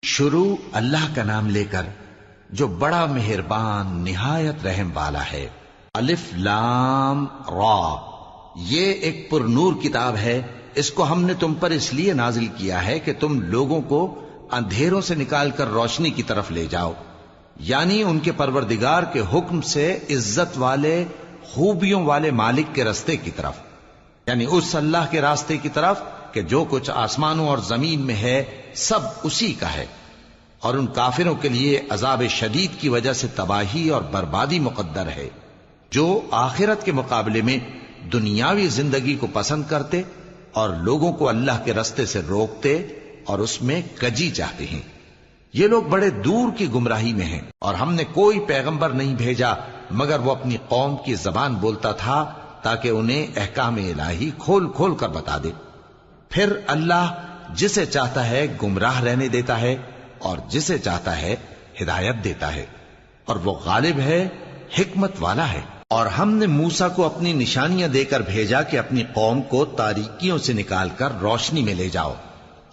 شروع اللہ کا نام لے کر جو بڑا مہربان نہایت رحم والا ہے۔ الف لام را، یہ ایک پر نور کتاب ہے، اس کو ہم نے تم پر اس لیے نازل کیا ہے کہ تم لوگوں کو اندھیروں سے نکال کر روشنی کی طرف لے جاؤ، یعنی ان کے پروردگار کے حکم سے عزت والے خوبیوں والے مالک کے راستے کی طرف، یعنی اس اللہ کے راستے کی طرف کہ جو کچھ آسمانوں اور زمین میں ہے سب اسی کا ہے۔ اور ان کافروں کے لیے عذاب شدید کی وجہ سے تباہی اور بربادی مقدر ہے، جو آخرت کے مقابلے میں دنیاوی زندگی کو پسند کرتے اور لوگوں کو اللہ کے راستے سے روکتے اور اس میں کجی چاہتے ہیں۔ یہ لوگ بڑے دور کی گمراہی میں ہیں، اور ہم نے کوئی پیغمبر نہیں بھیجا مگر وہ اپنی قوم کی زبان بولتا تھا تاکہ انہیں احکام الہی کھول کھول کر بتا دے۔ پھر اللہ جسے چاہتا ہے گمراہ رہنے دیتا ہے اور جسے چاہتا ہے ہدایت دیتا ہے، اور وہ غالب ہے، حکمت والا ہے۔ اور ہم نے موسیٰ کو اپنی نشانیاں دے کر بھیجا کہ اپنی قوم کو تاریکیوں سے نکال کر روشنی میں لے جاؤ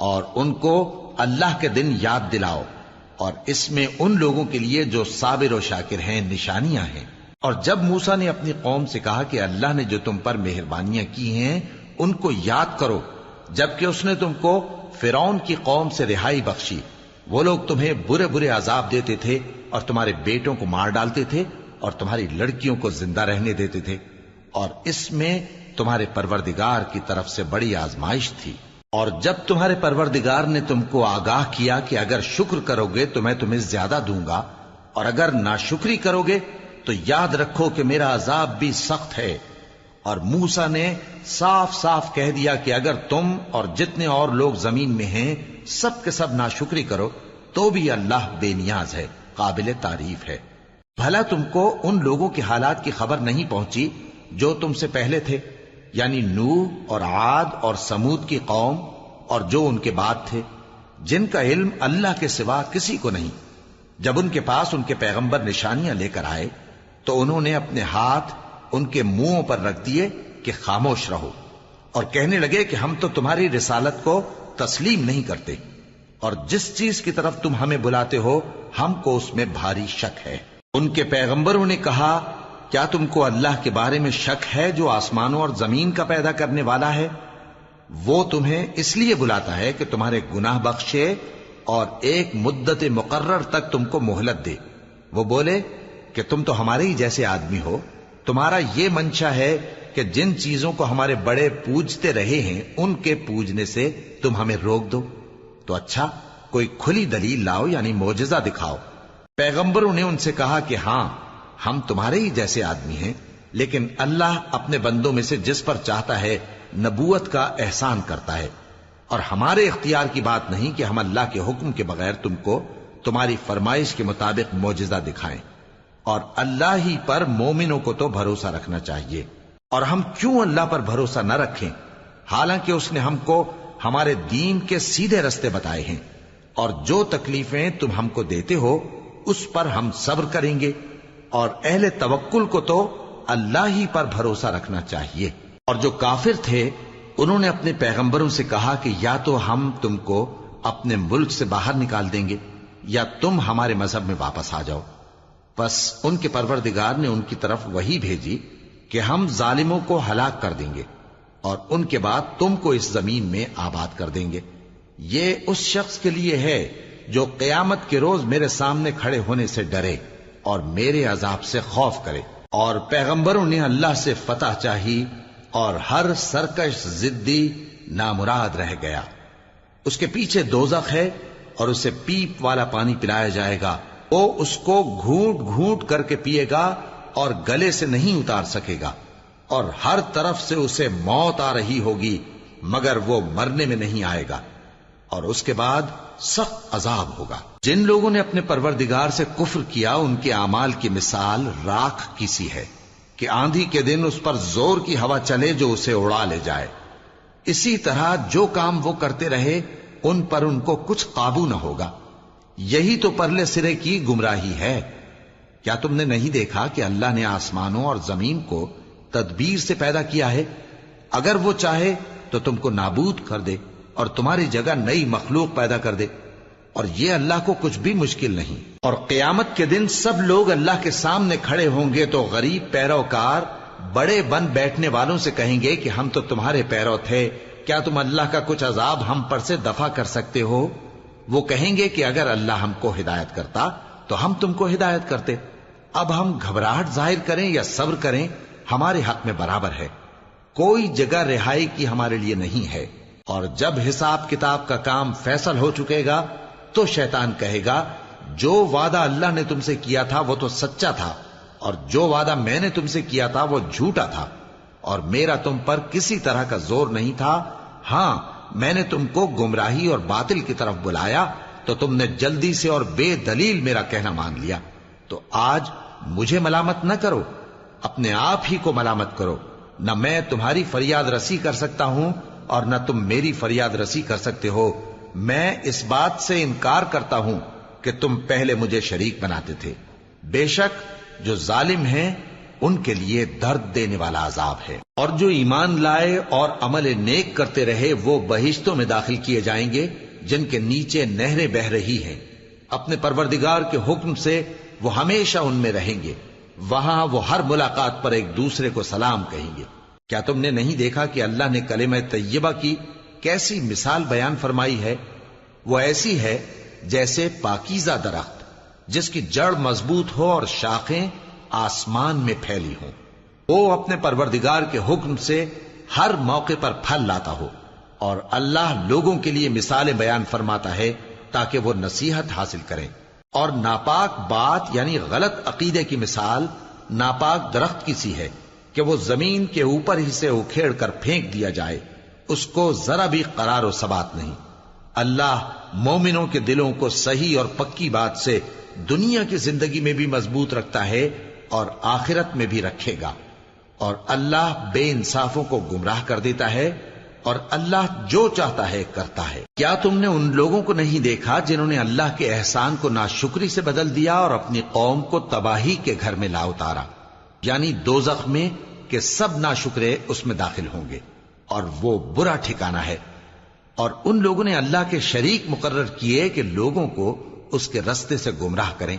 اور ان کو اللہ کے دن یاد دلاؤ، اور اس میں ان لوگوں کے لیے جو صابر و شاکر ہیں نشانیاں ہیں۔ اور جب موسیٰ نے اپنی قوم سے کہا کہ اللہ نے جو تم پر مہربانیاں کی ہیں ان کو یاد کرو، جبکہ اس نے تم کو فرعون کی قوم سے رہائی بخشی، وہ لوگ تمہیں برے برے عذاب دیتے تھے اور تمہارے بیٹوں کو مار ڈالتے تھے اور تمہاری لڑکیوں کو زندہ رہنے دیتے تھے، اور اس میں تمہارے پروردگار کی طرف سے بڑی آزمائش تھی۔ اور جب تمہارے پروردگار نے تم کو آگاہ کیا کہ اگر شکر کرو گے تو میں تمہیں زیادہ دوں گا، اور اگر ناشکری کرو گے تو یاد رکھو کہ میرا عذاب بھی سخت ہے۔ اور موسیٰ نے صاف صاف کہہ دیا کہ اگر تم اور جتنے اور لوگ زمین میں ہیں سب کے سب ناشکری کرو تو بھی اللہ بے نیاز ہے، قابل تعریف ہے۔ بھلا تم کو ان لوگوں کے حالات کی خبر نہیں پہنچی جو تم سے پہلے تھے، یعنی نوح اور عاد اور سمود کی قوم اور جو ان کے بعد تھے، جن کا علم اللہ کے سوا کسی کو نہیں۔ جب ان کے پاس ان کے پیغمبر نشانیاں لے کر آئے تو انہوں نے اپنے ہاتھ ان کے منہوں پر رکھ دیے کہ خاموش رہو، اور کہنے لگے کہ ہم تو تمہاری رسالت کو تسلیم نہیں کرتے، اور جس چیز کی طرف تم ہمیں بلاتے ہو ہم کو اس میں بھاری شک ہے۔ ان کے پیغمبروں نے کہا، کیا تم کو اللہ کے بارے میں شک ہے جو آسمانوں اور زمین کا پیدا کرنے والا ہے؟ وہ تمہیں اس لیے بلاتا ہے کہ تمہارے گناہ بخشے اور ایک مدت مقرر تک تم کو مہلت دے۔ وہ بولے کہ تم تو ہمارے ہی جیسے آدمی ہو، تمہارا یہ منشا ہے کہ جن چیزوں کو ہمارے بڑے پوجتے رہے ہیں ان کے پوجنے سے تم ہمیں روک دو، تو اچھا کوئی کھلی دلیل لاؤ، یعنی معجزہ دکھاؤ۔ پیغمبروں نے ان سے کہا کہ ہاں ہم تمہارے ہی جیسے آدمی ہیں، لیکن اللہ اپنے بندوں میں سے جس پر چاہتا ہے نبوت کا احسان کرتا ہے، اور ہمارے اختیار کی بات نہیں کہ ہم اللہ کے حکم کے بغیر تم کو تمہاری فرمائش کے مطابق معجزہ دکھائیں۔ اور اللہ ہی پر مومنوں کو تو بھروسہ رکھنا چاہیے۔ اور ہم کیوں اللہ پر بھروسہ نہ رکھیں حالانکہ اس نے ہم کو ہمارے دین کے سیدھے رستے بتائے ہیں، اور جو تکلیفیں تم ہم کو دیتے ہو اس پر ہم صبر کریں گے، اور اہل توکل کو تو اللہ ہی پر بھروسہ رکھنا چاہیے۔ اور جو کافر تھے انہوں نے اپنے پیغمبروں سے کہا کہ یا تو ہم تم کو اپنے ملک سے باہر نکال دیں گے یا تم ہمارے مذہب میں واپس آ جاؤ۔ بس ان کے پروردگار نے ان کی طرف وحی بھیجی کہ ہم ظالموں کو ہلاک کر دیں گے اور ان کے بعد تم کو اس زمین میں آباد کر دیں گے۔ یہ اس شخص کے لیے ہے جو قیامت کے روز میرے سامنے کھڑے ہونے سے ڈرے اور میرے عذاب سے خوف کرے۔ اور پیغمبروں نے اللہ سے فتح چاہی اور ہر سرکش ضدی نامراد رہ گیا۔ اس کے پیچھے دوزخ ہے اور اسے پیپ والا پانی پلایا جائے گا، وہ اس کو گھونٹ گھونٹ کر کے پیے گا اور گلے سے نہیں اتار سکے گا، اور ہر طرف سے اسے موت آ رہی ہوگی مگر وہ مرنے میں نہیں آئے گا، اور اس کے بعد سخت عذاب ہوگا۔ جن لوگوں نے اپنے پروردگار سے کفر کیا ان کے اعمال کی مثال راکھ کی سی ہے کہ آندھی کے دن اس پر زور کی ہوا چلے جو اسے اڑا لے جائے۔ اسی طرح جو کام وہ کرتے رہے ان پر ان کو کچھ قابو نہ ہوگا۔ یہی تو پرلے سرے کی گمراہی ہے۔ کیا تم نے نہیں دیکھا کہ اللہ نے آسمانوں اور زمین کو تدبیر سے پیدا کیا ہے؟ اگر وہ چاہے تو تم کو نابود کر دے اور تمہاری جگہ نئی مخلوق پیدا کر دے۔ اور یہ اللہ کو کچھ بھی مشکل نہیں۔ اور قیامت کے دن سب لوگ اللہ کے سامنے کھڑے ہوں گے تو غریب پیروکار بڑے بن بیٹھنے والوں سے کہیں گے کہ ہم تو تمہارے پیرو تھے، کیا تم اللہ کا کچھ عذاب ہم پر سے دفع کر سکتے ہو؟ وہ کہیں گے کہ اگر اللہ ہم کو ہدایت کرتا تو ہم تم کو ہدایت کرتے۔ اب ہم گھبراہٹ ظاہر کریں یا صبر کریں ہمارے حق میں برابر ہے، کوئی جگہ رہائی کی ہمارے لیے نہیں ہے۔ اور جب حساب کتاب کا کام فیصل ہو چکے گا تو شیطان کہے گا جو وعدہ اللہ نے تم سے کیا تھا وہ تو سچا تھا، اور جو وعدہ میں نے تم سے کیا تھا وہ جھوٹا تھا، اور میرا تم پر کسی طرح کا زور نہیں تھا۔ ہاں، میں نے تم کو گمراہی اور باطل کی طرف بلایا تو تم نے جلدی سے اور بے دلیل میرا کہنا مان لیا۔ تو آج مجھے ملامت نہ کرو، اپنے آپ ہی کو ملامت کرو۔ نہ میں تمہاری فریاد رسی کر سکتا ہوں اور نہ تم میری فریاد رسی کر سکتے ہو۔ میں اس بات سے انکار کرتا ہوں کہ تم پہلے مجھے شریک بناتے تھے۔ بے شک جو ظالم ہیں ان کے لیے درد دینے والا عذاب ہے۔ اور جو ایمان لائے اور عمل نیک کرتے رہے وہ بہشتوں میں داخل کیے جائیں گے جن کے نیچے نہریں بہہ رہی ہیں۔ اپنے پروردگار کے حکم سے وہ ہمیشہ ان میں رہیں گے، وہاں وہ ہر ملاقات پر ایک دوسرے کو سلام کہیں گے۔ کیا تم نے نہیں دیکھا کہ اللہ نے کلمہ طیبہ کی کیسی مثال بیان فرمائی ہے؟ وہ ایسی ہے جیسے پاکیزہ درخت جس کی جڑ مضبوط ہو اور شاخیں آسمان میں پھیلی ہوں۔ وہ اپنے پروردگار کے حکم سے ہر موقع پر پھل لاتا ہو، اور اللہ لوگوں کے لیے مثالیں بیان فرماتا ہے تاکہ وہ نصیحت حاصل کریں۔ اور ناپاک بات یعنی غلط عقیدے کی مثال ناپاک درخت کی سی ہے کہ وہ زمین کے اوپر ہی سے اکھیڑ کر پھینک دیا جائے، اس کو ذرا بھی قرار و ثبات نہیں۔ اللہ مومنوں کے دلوں کو صحیح اور پکی بات سے دنیا کی زندگی میں بھی مضبوط رکھتا ہے اور آخرت میں بھی رکھے گا۔ اور اللہ بے انصافوں کو گمراہ کر دیتا ہے، اور اللہ جو چاہتا ہے کرتا ہے۔ کیا تم نے ان لوگوں کو نہیں دیکھا جنہوں نے اللہ کے احسان کو ناشکری سے بدل دیا اور اپنی قوم کو تباہی کے گھر میں لا اتارا، یعنی دوزخ میں، کہ سب ناشکرے اس میں داخل ہوں گے اور وہ برا ٹھکانہ ہے۔ اور ان لوگوں نے اللہ کے شریک مقرر کیے کہ لوگوں کو اس کے رستے سے گمراہ کریں۔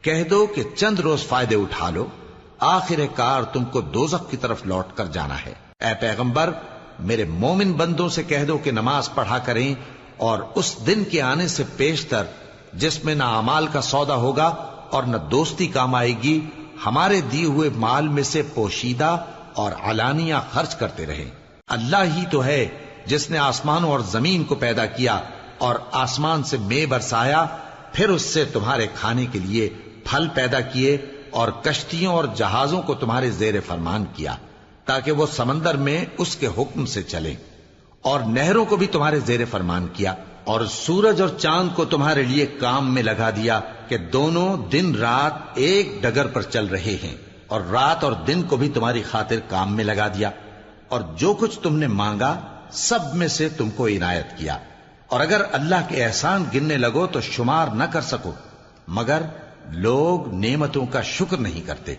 کہہ دو کہ چند روز فائدے اٹھا لو، آخر کار تم کو دوزخ کی طرف لوٹ کر جانا ہے۔ اے پیغمبر، میرے مومن بندوں سے کہہ دو کہ نماز پڑھا کریں، اور اس دن کے آنے سے پیشتر جس میں نہ اعمال کا سودا ہوگا اور نہ دوستی کام آئے گی، ہمارے دیے ہوئے مال میں سے پوشیدہ اور علانیہ خرچ کرتے رہیں۔ اللہ ہی تو ہے جس نے آسمانوں اور زمین کو پیدا کیا اور آسمان سے مے برسایا، پھر اس سے تمہارے کھانے کے لیے پھل پیدا کیے اور کشتیوں اور جہازوں کو تمہارے زیر فرمان کیا تاکہ وہ سمندر میں اس کے حکم سے چلیں، اور نہروں کو بھی تمہارے زیر فرمان کیا، اور سورج اور چاند کو تمہارے لیے کام میں لگا دیا کہ دونوں دن رات ایک ڈگر پر چل رہے ہیں، اور رات اور دن کو بھی تمہاری خاطر کام میں لگا دیا، اور جو کچھ تم نے مانگا سب میں سے تم کو عنایت کیا۔ اور اگر اللہ کے احسان گننے لگو تو شمار نہ کر سکو، مگر لوگ نعمتوں کا شکر نہیں کرتے۔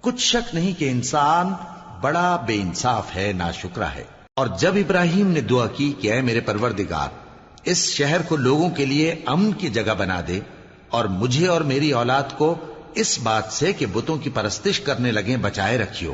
کچھ شک نہیں کہ انسان بڑا بے انصاف ہے، ناشکرا ہے۔ اور جب ابراہیم نے دعا کی کہ اے میرے پروردگار، اس شہر کو لوگوں کے لیے امن کی جگہ بنا دے، اور مجھے اور میری اولاد کو اس بات سے کہ بتوں کی پرستش کرنے لگیں بچائے رکھیو۔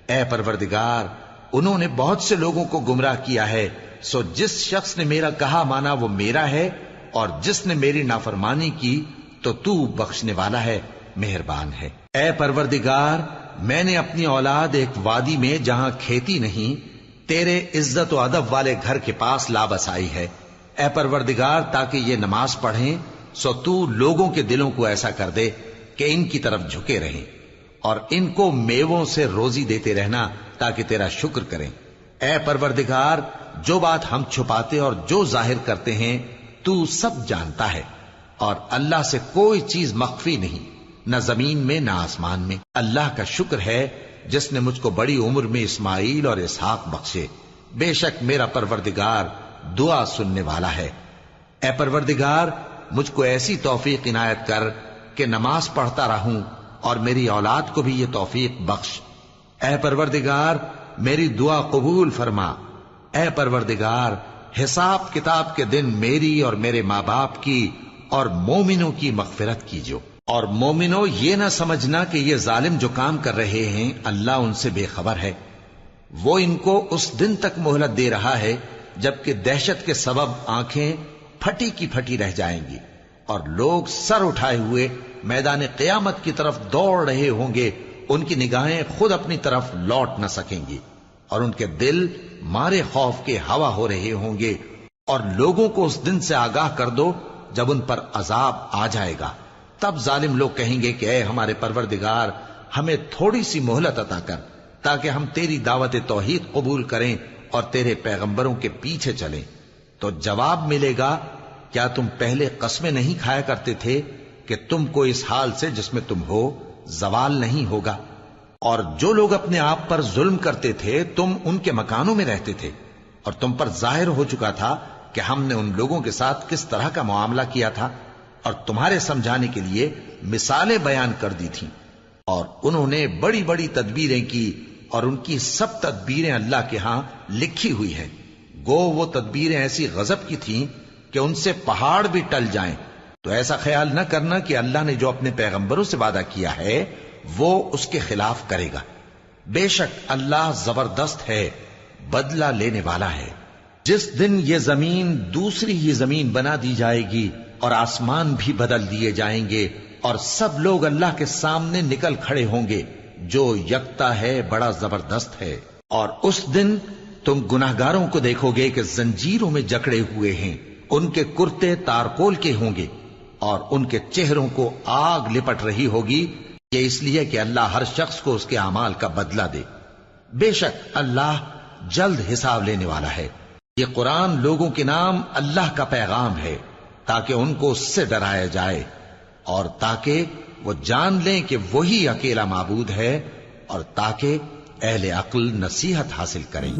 اے پروردگار، انہوں نے بہت سے لوگوں کو گمراہ کیا ہے، سو جس شخص نے میرا کہا مانا وہ میرا ہے، اور جس نے میری نافرمانی کی تو تو بخشنے والا ہے، مہربان ہے۔ اے پروردگار، میں نے اپنی اولاد ایک وادی میں جہاں کھیتی نہیں، تیرے عزت و ادب والے گھر کے پاس لا بسائی ہے۔ اے پروردگار، تاکہ یہ نماز پڑھیں، سو تو لوگوں کے دلوں کو ایسا کر دے کہ ان کی طرف جھکے رہیں، اور ان کو میووں سے روزی دیتے رہنا تاکہ تیرا شکر کریں۔ اے پروردگار، جو بات ہم چھپاتے اور جو ظاہر کرتے ہیں تو سب جانتا ہے، اور اللہ سے کوئی چیز مخفی نہیں، نہ زمین میں نہ آسمان میں۔ اللہ کا شکر ہے جس نے مجھ کو بڑی عمر میں اسماعیل اور اسحاق بخشے، بے شک میرا پروردگار دعا سننے والا ہے۔ اے پروردگار، مجھ کو ایسی توفیق عنایت کر کہ نماز پڑھتا رہوں، اور میری اولاد کو بھی یہ توفیق بخش۔ اے پروردگار، میری دعا قبول فرما۔ اے پروردگار، حساب کتاب کے دن میری اور میرے ماں باپ کی اور مومنوں کی مغفرت کیجو۔ اور مومنوں یہ نہ سمجھنا کہ یہ ظالم جو کام کر رہے ہیں اللہ ان سے بے خبر ہے، وہ ان کو اس دن تک مہلت دے رہا ہے جبکہ دہشت کے سبب آنکھیں پھٹی کی پھٹی رہ جائیں گی اور لوگ سر اٹھائے ہوئے میدان قیامت کی طرف دوڑ رہے ہوں گے، ان کی نگاہیں خود اپنی طرف لوٹ نہ سکیں گی اور ان کے دل مارے خوف کے ہوا ہو رہے ہوں گے۔ اور لوگوں کو اس دن سے آگاہ کر دو جب ان پر عذاب آ جائے گا، تب ظالم لوگ کہیں گے کہ اے ہمارے پروردگار ہمیں تھوڑی سی مہلت عطا کر تاکہ ہم تیری دعوت توحید قبول کریں اور تیرے پیغمبروں کے پیچھے چلیں۔ تو جواب ملے گا، کیا تم پہلے قسمیں نہیں کھایا کرتے تھے کہ تم کو اس حال سے جس میں تم ہو زوال نہیں ہوگا؟ اور جو لوگ اپنے آپ پر ظلم کرتے تھے تم ان کے مکانوں میں رہتے تھے، اور تم پر ظاہر ہو چکا تھا کہ ہم نے ان لوگوں کے ساتھ کس طرح کا معاملہ کیا تھا، اور تمہارے سمجھانے کے لیے مثالیں بیان کر دی تھیں۔ اور انہوں نے بڑی بڑی تدبیریں کی اور ان کی سب تدبیریں اللہ کے ہاں لکھی ہوئی ہیں، گو وہ تدبیریں ایسی غضب کی تھیں کہ ان سے پہاڑ بھی ٹل جائیں۔ تو ایسا خیال نہ کرنا کہ اللہ نے جو اپنے پیغمبروں سے وعدہ کیا ہے وہ اس کے خلاف کرے گا، بے شک اللہ زبردست ہے، بدلہ لینے والا ہے۔ جس دن یہ زمین دوسری ہی زمین بنا دی جائے گی اور آسمان بھی بدل دیے جائیں گے اور سب لوگ اللہ کے سامنے نکل کھڑے ہوں گے جو یکتا ہے، بڑا زبردست ہے۔ اور اس دن تم گناہگاروں کو دیکھو گے کہ زنجیروں میں جکڑے ہوئے ہیں، ان کے کرتے تارکول کے ہوں گے اور ان کے چہروں کو آگ لپٹ رہی ہوگی، یہ اس لیے کہ اللہ ہر شخص کو اس کے اعمال کا بدلہ دے۔ بے شک اللہ جلد حساب لینے والا ہے۔ یہ قرآن لوگوں کے نام اللہ کا پیغام ہے تاکہ ان کو اس سے ڈرایا جائے اور تاکہ وہ جان لیں کہ وہی اکیلا معبود ہے اور تاکہ اہل عقل نصیحت حاصل کریں۔